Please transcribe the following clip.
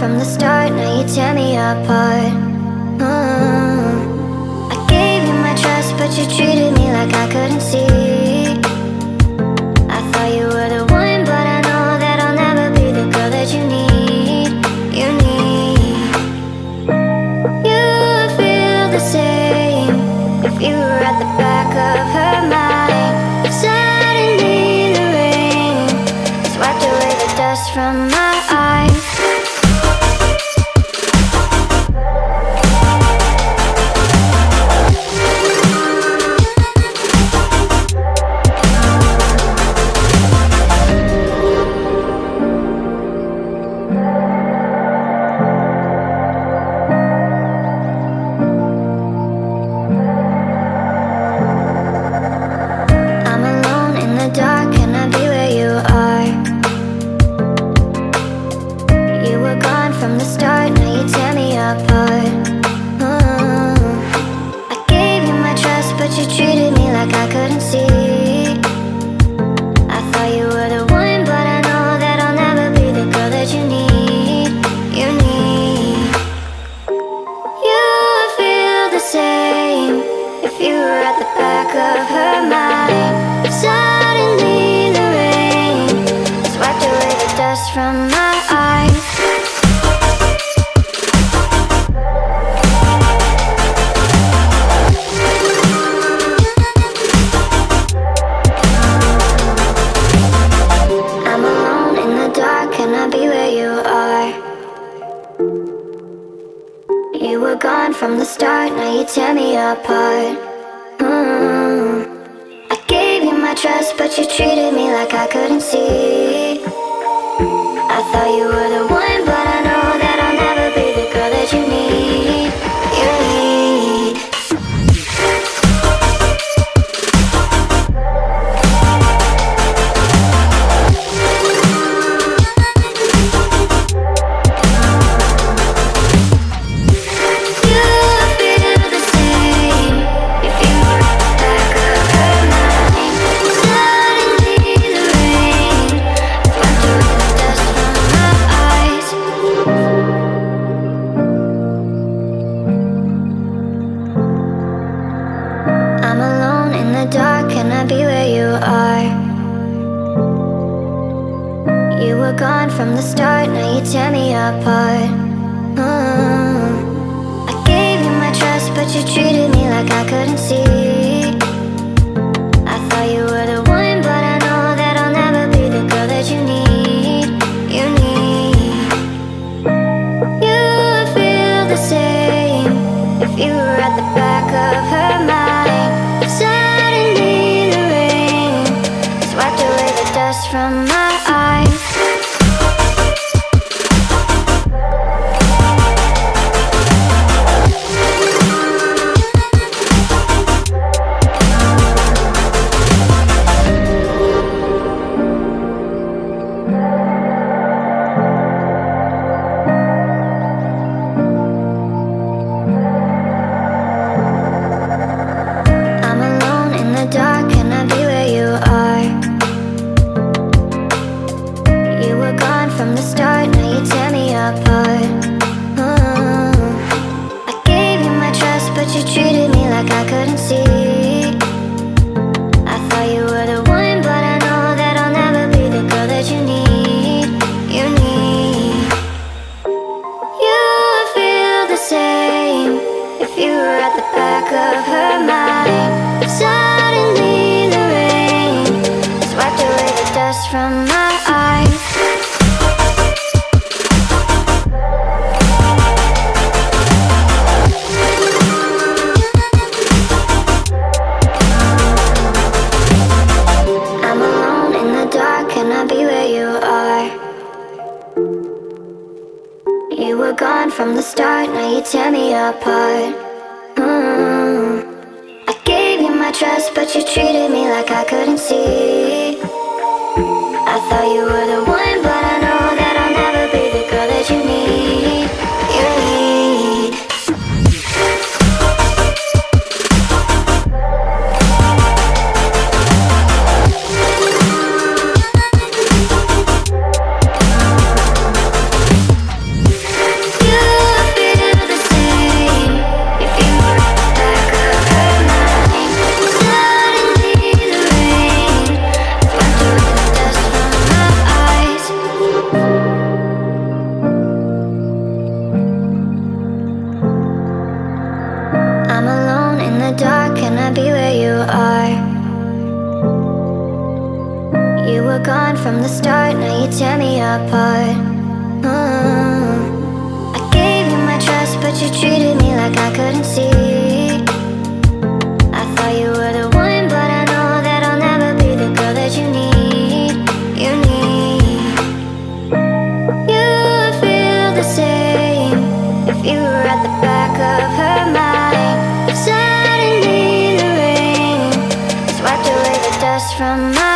from the start, now you tear me apart. I gave you my trust, but you treated me like I couldn't see. I thought you were the one, but I know that I'll never be the girl that you need. You need. You feel the same if you were at the back of her mind. Suddenly the rain has wiped away the dust from my eyes. From my eyes. I'm alone in the dark, can I be where you are? You were gone from the start, now you tear me apart. I gave you my trust, but you treated me like I couldn't see. I thought you were the one, but I know that I'll never be the girl that you need. You need. You feel the same if you were at the back of her mind. Suddenly the rain swept away the dust from my eyes. I'm alone in the dark, can I be where you are? You were gone from the start, now you tear me apart. I gave you my trust, but you treated me like I couldn't see. I thought you were the one, but I know that I'll never be the girl that you need. You need. You feel the same if you were at the back of her mind. Suddenly the rain has wiped away the dust from my eyes. I'm alone in the dark, can I be where you are? You were gone from the start, now you tear me apart. I gave you my trust, but you treated me like I couldn't see. I thought you were the one, but I know that I'll never be the girl that you need. You need. You feel the same if you were at the back of her mind. Suddenly the rain has wiped away the dust from my eyes. I'm alone in the dark, can I be where you are? You were gone from the start, now you tear me apart. I gave you my trust, but you treated me like I couldn't see. I thought you were the one, but I know that I'll never be the girl that you need. You need. the dark, can I be where you are? You were gone from the start, now you tear me apart. I gave you my trust, but you treated me like I couldn't see. I thought you were the one, but I know that I'll never be the girl that you need. You need. You would feel the same if you were at the back of her mind. Suddenly the rain has wiped away the dust from my